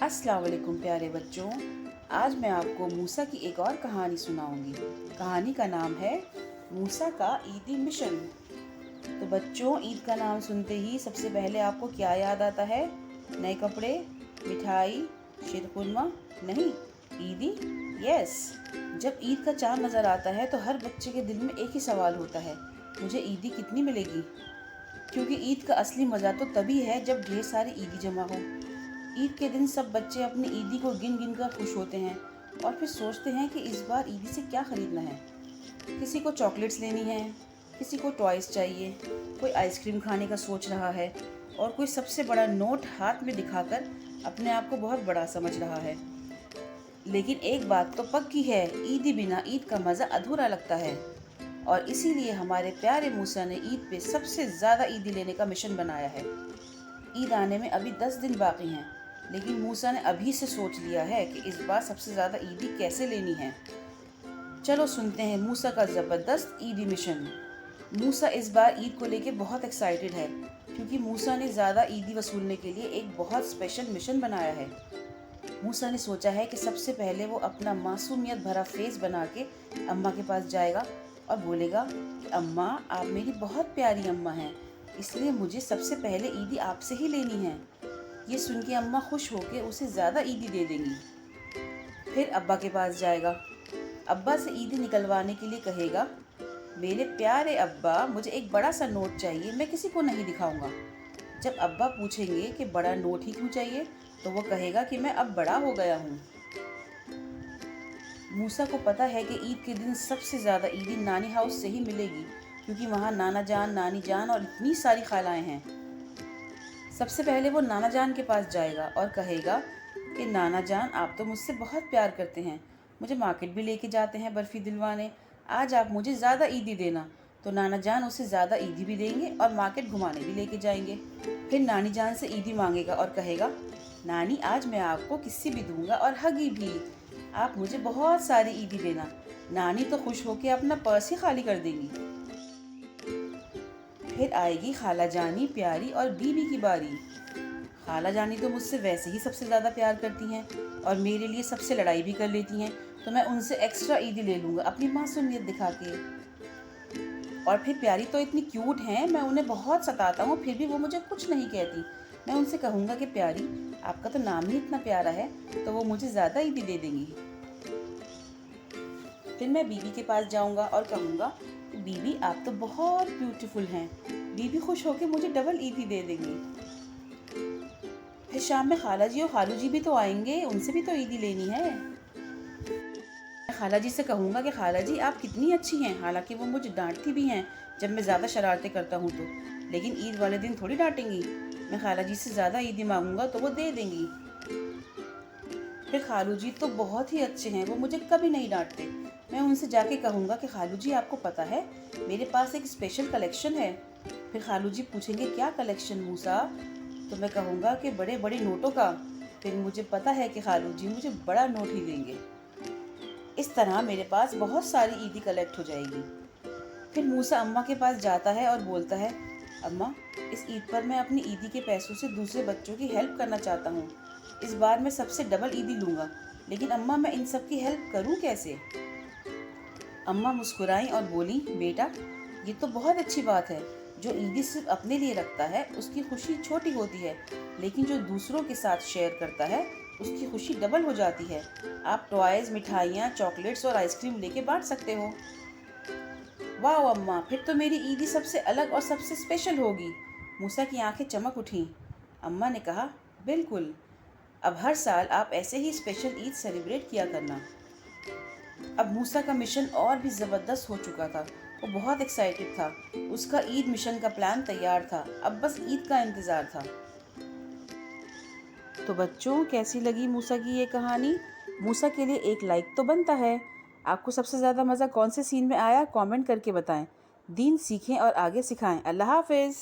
अस्सलाम वालेकुम प्यारे बच्चों। आज मैं आपको मूसा की एक और कहानी सुनाऊंगी। कहानी का नाम है मूसा का ईदी मिशन। तो बच्चों, ईद का नाम सुनते ही सबसे पहले आपको क्या याद आता है? नए कपड़े, मिठाई, शीरकुरमा? नहीं, ईदी। यस। जब ईद का चाँद नज़र आता है तो हर बच्चे के दिल में एक ही सवाल होता है, मुझे ईदी कितनी मिलेगी? क्योंकि ईद का असली मज़ा तो तभी है जब ढेर सारी ईदी जमा हो। ईद के दिन सब बच्चे अपनी ईदी को गिन गिन कर खुश होते हैं और फिर सोचते हैं कि इस बार ईदी से क्या खरीदना है। किसी को चॉकलेट्स लेनी है, किसी को टॉयज़ चाहिए, कोई आइसक्रीम खाने का सोच रहा है और कोई सबसे बड़ा नोट हाथ में दिखाकर अपने आप को बहुत बड़ा समझ रहा है। लेकिन एक बात तो पक्की है, ईदी बिना ईद का मज़ा अधूरा लगता है। और इसीलिए हमारे प्यारे मूसा ने ईद पे सबसे ज़्यादा ईदी लेने का मिशन बनाया है। ईद आने में अभी 10 दिन बाकी हैं, लेकिन मूसा ने अभी से सोच लिया है कि इस बार सबसे ज़्यादा ईदी कैसे लेनी है। चलो सुनते हैं मूसा का ज़बरदस्त ईदी मिशन। मूसा इस बार ईद को लेके बहुत एक्साइटेड है, क्योंकि मूसा ने ज़्यादा ईदी वसूलने के लिए एक बहुत स्पेशल मिशन बनाया है। मूसा ने सोचा है कि सबसे पहले वो अपना मासूमियत भरा फेस बना के अम्मा के पास जाएगा और बोलेगा कि अम्मा, आप मेरी बहुत प्यारी अम्मा हैं, इसलिए मुझे सबसे पहले ईदी आपसे ही लेनी है। ये सुन के अम्मा खुश होकर उसे ज़्यादा ईदी दे देंगी। फिर अब्बा के पास जाएगा। अब्बा से ईदी निकलवाने के लिए कहेगा, मेरे प्यारे अब्बा, मुझे एक बड़ा सा नोट चाहिए, मैं किसी को नहीं दिखाऊंगा। जब अब्बा पूछेंगे कि बड़ा नोट ही क्यों चाहिए, तो वो कहेगा कि मैं अब बड़ा हो गया हूँ। मूसा को पता है कि ईद के दिन सबसे ज़्यादा ईदी नानी हाउस से ही मिलेगी, क्योंकि वहाँ नाना जान, नानी जान और इतनी सारी खालाएँ हैं। सबसे पहले वो नाना जान के पास जाएगा और कहेगा कि नाना जान, आप तो मुझसे बहुत प्यार करते हैं, मुझे मार्केट भी लेके जाते हैं बर्फ़ी दिलवाने, आज आप मुझे ज़्यादा ईदी देना। तो नाना जान उसे ज़्यादा ईदी भी देंगे और मार्केट घुमाने भी लेके जाएंगे। फिर नानी जान से ईदी मांगेगा और कहेगा, नानी, आज मैं आपको किस्सी भी दूंगा और हगी भी, आप मुझे बहुत सारी ईदी देना। नानी तो खुश होकर अपना पर्स ही खाली कर देंगी। फिर आएगी खाला जानी प्यारी और बीबी की बारी। खाला जानी तो मुझसे वैसे ही सबसे ज़्यादा प्यार करती हैं और मेरे लिए सबसे लड़ाई भी कर लेती हैं, तो मैं उनसे एक्स्ट्रा ईदी ले लूँगा अपनी मासूमियत दिखा के। और फिर प्यारी तो इतनी क्यूट हैं, मैं उन्हें बहुत सताता हूँ, फिर भी वो मुझे कुछ नहीं कहती। मैं उनसे कहूँगा कि प्यारी, आपका तो नाम ही इतना प्यारा है, तो वो मुझे ज़्यादा ईदी दे देंगी। फिर मैं बीबी के पास जाऊँगा और कहूँगा कि बीबी, आप तो बहुत ब्यूटीफुल हैं। बीबी खुश होकर मुझे डबल ईदी दे देंगी। फिर शाम में खाला जी और खालू जी भी तो आएंगे, उनसे भी तो ईदी लेनी है। मैं खाला जी से कहूँगा कि खाला जी, आप कितनी अच्छी हैं, हालांकि वो मुझे डांटती भी हैं जब मैं ज़्यादा शरारतें करता हूँ तो, लेकिन ईद वाले दिन थोड़ी डांटेंगी। मैं खाला जी से ज़्यादा ईदी मांगूंगा तो वो दे देंगी। फिर खालू जी तो बहुत ही अच्छे हैं, वो मुझे कभी नहीं डांटते। मैं उनसे जाके कहूँगा कि खालू जी, आपको पता है, मेरे पास एक स्पेशल कलेक्शन है। फिर खालू जी पूछेंगे, क्या कलेक्शन मूसा? तो मैं कहूँगा कि बड़े बड़े नोटों का। फिर मुझे पता है कि खालू जी मुझे बड़ा नोट ही देंगे। इस तरह मेरे पास बहुत सारी ईदी कलेक्ट हो जाएगी। फिर मूसा अम्मा के पास जाता है और बोलता है, अम्मा, इस ईद पर मैं अपनी ईदी के पैसों से दूसरे बच्चों की हेल्प करना चाहता हूँ। इस बार मैं सबसे डबल ईदी लूँगा, लेकिन अम्मा, मैं इन सब की हेल्प करूँ कैसे? अम्मा मुस्कुराई और बोली, बेटा, ये तो बहुत अच्छी बात है। जो ईदी सिर्फ अपने लिए रखता है उसकी खुशी छोटी होती है, लेकिन जो दूसरों के साथ शेयर करता है उसकी खुशी डबल हो जाती है। आप टॉयज़, मिठाइयाँ, चॉकलेट्स और आइसक्रीम लेके बांट सकते हो। वाह अम्मा, फिर तो मेरी ईदी सबसे अलग और सबसे स्पेशल होगी। मूसा की आंखें चमक उठीं। अम्मा ने कहा, बिल्कुल, अब हर साल आप ऐसे ही स्पेशल ईद सेलिब्रेट किया करना। अब मूसा का मिशन और भी ज़बरदस्त हो चुका था। वो बहुत एक्साइटेड था। उसका ईद मिशन का प्लान तैयार था, अब बस ईद का इंतज़ार था। तो बच्चों, कैसी लगी मूसा की ये कहानी? मूसा के लिए एक लाइक तो बनता है। आपको सबसे ज़्यादा मज़ा कौन से सीन में आया, कमेंट करके बताएं। दीन सीखें और आगे सिखाएं। अल्लाह हाफ़िज़।